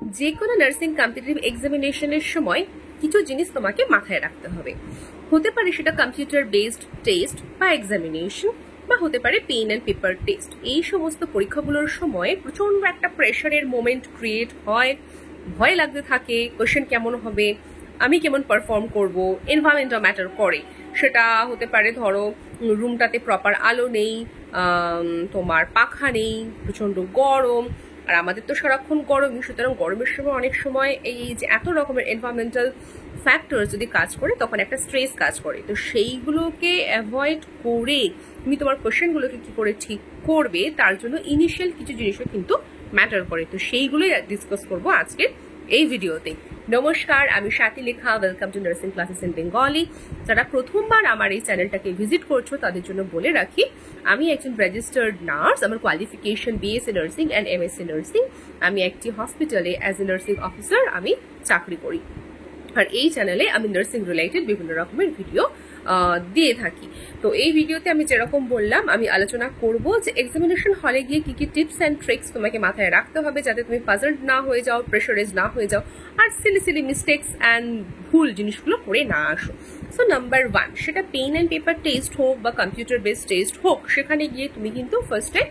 যে কোনো nursing competitive এক্সামিনেশনের সময় কিছু জিনিস তোমাকে মাথায় রাখতে হবে। হতে পারে সেটা কম্পিউটার বেসড টেস্ট বা এক্সামিনেশন, বা হতে পারে পেন অ্যান্ড পেপার টেস্ট। এই সমস্ত পরীক্ষাগুলোর সময় প্রচন্ড একটা প্রেশারের মোমেন্ট ক্রিয়েট হয়, ভয় লাগতে থাকে কোয়েশ্চেন কেমন হবে, আমি কেমন পারফর্ম করব, এনভায়রনমেন্টটা ম্যাটার করে। সেটা হতে পারে ধরো রুমটাতে প্রপার আলো নেই, তোমার পাখা নেই, প্রচন্ড গরম, আর আমাদের তো সারাক্ষণ গরমই, সুতরাং গরমের সময় অনেক সময় এই যে এত রকমের এনভায়রনমেন্টাল ফ্যাক্টর যদি কাজ করে তখন একটা স্ট্রেস কাজ করে। তো সেইগুলোকে অ্যাভয়েড করে তুমি তোমার কোয়েশ্চেনগুলোকে কি করে ঠিক করবে তার জন্য ইনিশিয়াল কিছু জিনিসও কিন্তু ম্যাটার করে। তো সেইগুলোই ডিসকাস করবো আজকে এই ভিডিওতে। নমস্কার, আমি স্বাতি লেখা, welcome to nursing classes in Bengali. যারা প্রথমবার আমার এই চ্যানেলটাকে ভিজিট করছো তাদের জন্য বলে রাখি, আমি একজন রেজিস্টার্ড নার্স। আমার qualification BSc nursing and MSc nursing. আমি একটি হসপিটালে অ্যাজ এ নার্সিং অফিসার আমি চাকরি করি, আর এই চ্যানেলে আমি নার্সিং রিলেটেড বিভিন্ন রকমের ভিডিও দিয়ে থাকি। তো এই ভিডিওতে আমি যেরকম বললাম, আমি আলোচনা করব যে এক্সামিনেশন হলে গিয়ে কি কি টিপস অ্যান্ড ট্রিক্স তোমাকে মাথায় রাখতে হবে যাতে তুমি পাজলড না হয়ে যাও, প্রেশারাইজ না হয়ে যাও, আর সিলি মিস্টেক্স অ্যান্ড ভুল জিনিসগুলো করে না আসো। সো নাম্বার 1, সেটা পেন অ্যান্ড পেপার টেস্ট হোক বা কম্পিউটার বেসড টেস্ট হোক, সেখানে গিয়ে তুমি কিন্তু ফার্স্টে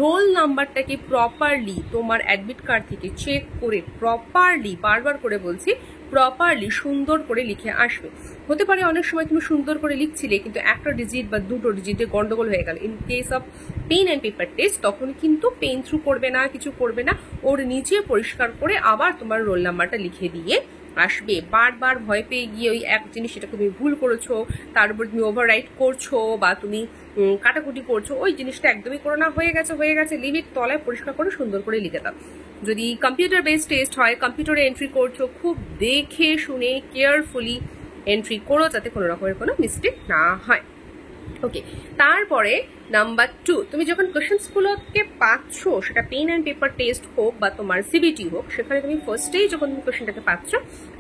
রোল নাম্বারটাকে প্রপারলি তোমার অ্যাডমিট কার্ড থেকে চেক করে প্রপারলি, বারবার করে বলছি, প্রপারলি সুন্দর করে লিখে আসবে। হতে পারে অনেক সময় তুমি সুন্দর করে লিখছিলে কিন্তু একটা ডিজিট বা দুটো ডিজিটে গন্ডগোল হয়ে গেল। In case of pen and paper test তখন কিন্তু পেন থ্রু করবে না, কিছু করবে না, ওর নিচে পরিষ্কার করে আবার তোমার রোল নাম্বারটা লিখে দিয়ে আসবে। বারবার ভয় পেয়ে গিয়ে ওই এক জিনিস সেটা তুমি ভুল করেছো, তার উপর তুমি ওভাররাইট করছো বা তুমি কাটাকুটি করছো, ওই জিনিসটা একদমই করো না। হয়ে গেছে লিমিট, তলায় পরিষ্কার করে সুন্দর করে লিখে দাও। যদি কম্পিউটার বেসড টেস্ট হয়, কম্পিউটারে এন্ট্রি করছো, খুব দেখে শুনে কেয়ারফুলি এন্ট্রি করো যাতে কোনো রকমের কোনো মিস্টেক না হয়। ওকে, তারপরে নাম্বার 2, তুমি যখন কোয়েশ্চেন্সগুলোকে পাচ্ছ, সেটা পেন অ্যান্ড পেপার টেস্ট হোক বা তোমার সিবিটি হোক, সেখানে তুমি ফার্স্টেই যখন তুমি কোয়েশ্চেনটাকে পাচ্ছ,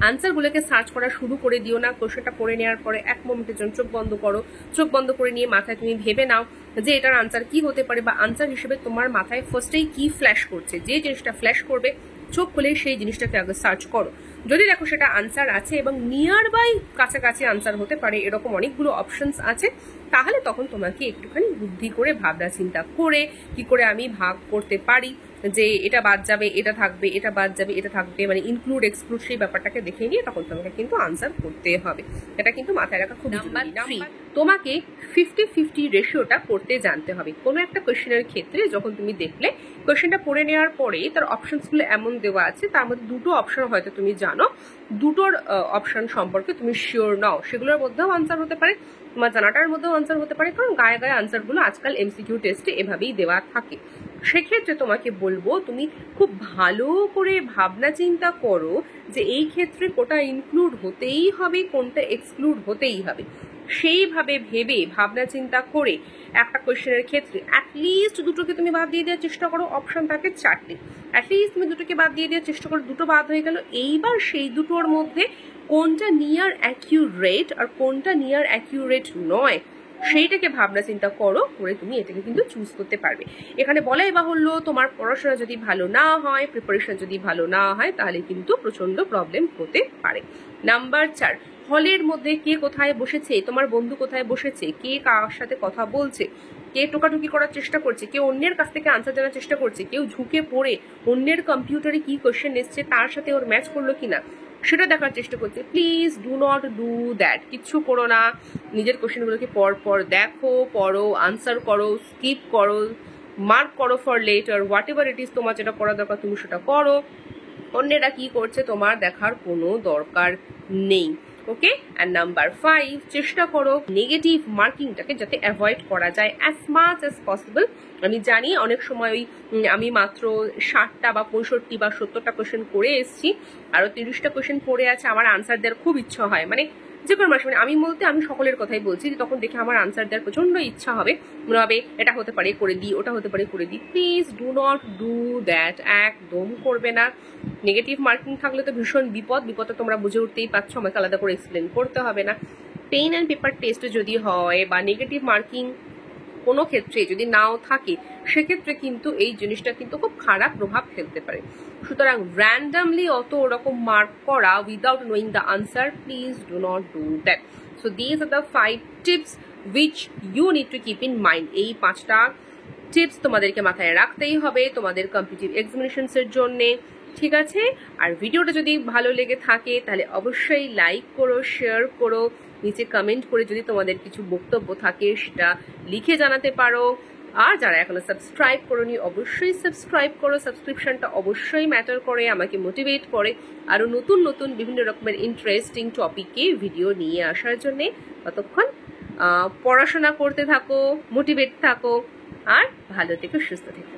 আনসারগুলোকে সার্চ করা শুরু করে দিও না। কোয়েশ্চেনটা পড়ে নেওয়ার পরে এক মোমেন্টের জন্য চোখ বন্ধ করো। চোখ বন্ধ করে নিয়ে মাথায় তুমি ভেবে নাও যে এটার আনসার কি হতে পারে, বা আনসার হিসেবে তোমার মাথায় ফার্স্টেই কি ফ্ল্যাশ করছে। যে জিনিসটা ফ্ল্যাশ করবে চোখ খুলে সেই জিনিসটাকে আগে সার্চ করো। যদি দেখো সেটা আনসার আছে এবং নিয়ার বাই কাছাকাছি আনসার হতে পারে, এরকম অনেকগুলো অপশনস আছে, তাহলে তখন তোমাকে একটুখানি বুদ্ধি করে ভাবনা চিন্তা করে কি করে আমি ভাগ করতে পারি যে এটা বাদ যাবে, এটা থাকবে, এটা বাদ যাবে, এটা থাকবে, মানে ইনক্লুড এক্সক্লুড সেই ব্যাপারটাকে দেখে নিয়ে তখন তোমাকে কিন্তু আনসার করতে হবে। এটা কিন্তু মাথায় রাখা খুব জরুরি। তোমাকে 50-50 রেশিওটা করতে জানতে হবে। কোনো একটা কোয়েশ্চেনের ক্ষেত্রে যখন তুমি দেখলে কোয়েশ্চেনটা পড়ে নেওয়ার পরে তার অপশনসগুলো এমন দেওয়া আছে, তার মধ্যে দুটো অপশন হয়তো তুমি জানো, দুটোর অপশন সম্পর্কে তুমি শিওর নাও, সেগুলোর মধ্যেও আনসার হতে পারে, তোমার জানাটার মধ্যেও আনসার হতে পারে, কারণ গায়ে গায়ে আনসারগুলো আজকাল এমসিকিউ টেস্টে এভাবেই দেওয়া থাকে। সেক্ষেত্রে তোমাকে বলবো তুমি খুব ভালো করে ভাবনা চিন্তা করো যে এই ক্ষেত্রে কোনটা ইনক্লুড হতেই হবে, কোনটা এক্সক্লুড হতেই হবে। সেইভাবে ভেবে ভাবনা চিন্তা করে একটা কোয়েশ্চেনের ক্ষেত্রে অ্যাটলিস্ট দুটোকে তুমি বাদ দিয়ে দেওয়ার চেষ্টা করো। অপশন থাকে 4টে, অ্যাটলিস্ট তুমি দুটোকে বাদ দিয়ে দেওয়ার চেষ্টা করো। দুটো বাদ হয়ে গেল, এইবার সেই দুটোর মধ্যে কোনটা নিয়ার অ্যাকিউরেট আর কোনটা নিয়ার অ্যাকিউরেট নয় সেইটাকে ভাবনা চিন্তা করো, করে তুমি এটাকে কিন্তু চুজ করতে পারবে। এখানে বলাই বাহুল্য, তোমার পড়াশোনা যদি ভালো না হয়, প্রিপারেশন যদি ভালো না হয়, তাহলে কিন্তু প্রচন্ড প্রবলেম হতে পারে। নাম্বার 4, হলের মধ্যে কে কোথায় বসেছে, তোমার বন্ধু কোথায় বসেছে, কে কার সাথে কথা বলছে, কে টোকাটুকি করার চেষ্টা করছে, কেউ অন্যের কাছ থেকে আনসার জানার চেষ্টা করছে, কেউ ঝুঁকে পড়ে অন্যের কম্পিউটারে কি কোয়েশ্চেন এসছে তার সাথে ওর ম্যাচ করলো কিনা সেটা দেখার চেষ্টা করছে। Please do not do that. কিচ্ছু করো না, নিজের কোয়েশ্চেনগুলোকে পর দেখো, পড়ো, আনসার করো, স্কিপ করো, মার্ক করো for letter, what ever it is, তোমার যেটা করা দরকার তুমি সেটা করো। অন্যেরা কি করছে তোমার দেখার কোনো দরকার নেই। ওকে, অ্যান্ড নাম্বার 5, চেষ্টা করো নেগেটিভ মার্কিংটাকে যাতে অ্যাভয়েড করা যায় অ্যাজ মাচ অ্যাজ পসিবল। আমি জানি অনেক সময় ওই আমি মাত্র 60টা বা 65 বা 70টা কোয়েশ্চেন করে এসেছি, আরো 30টা কোয়েশ্চেন পড়ে আছে, আমার আনসার দেওয়ার খুব ইচ্ছা হয়, মানে যে কোনো মানুষ, মানে আমি বলতে আমি সকলের কথাই বলছি, যে তখন দেখে আমার আনসার দেওয়ার প্রচন্ড ইচ্ছা হবে, মনে হবে এটা হতে পারে করে দিই, ওটা হতে পারে করে দিই। Please do not do that, একদম করবে না। নেগেটিভ মার্কিং থাকলে তো ভীষণ বিপদটা তোমরা বুঝে উঠতেই পারছো, আমাকে আলাদা করে এক্সপ্লেন করতে হবে না। পেন অ্যান্ড পেপার টেস্ট যদি হয় বা নেগেটিভ মার্কিং কোনো ক্ষেত্রে যদি নাও থাকে সেক্ষেত্রে কিন্তু এই জিনিসটা কিন্তু খুব খারাপ প্রভাব ফেলতে পারে। সুতরাং র্যান্ডামলি অত ওরকম মার্ক করা without knowing the answer, please do not do that. So these are the 5 tips which you need to keep in mind। এই 5টা টিপস তোমাদেরকে মাথায় রাখতেই হবে তোমাদের কম্পিটিটিভ এক্সামিনেশনস এর জন্য, ঠিক আছে? আর ভিডিওটা যদি ভালো লেগে থাকে তাহলে অবশ্যই লাইক করো, শেয়ার করো, নিচে কমেন্ট করে যদি তোমাদের কিছু বক্তব্য থাকে সেটা লিখে জানাতে পারো। আর যারা এখনো সাবস্ক্রাইব করোনি অবশ্যই সাবস্ক্রাইব করো, সাবস্ক্রিপশনটা অবশ্যই ম্যাটার করে, আমাকে মোটিভেট করে আরো নতুন নতুন বিভিন্ন রকমের ইন্টারেস্টিং টপিকে ভিডিও নিয়ে আসার জন্য। ততক্ষণ পড়াশোনা করতে থাকো, মোটিভেট থাকো, আর ভালো থেকো, সুস্থ থেকো।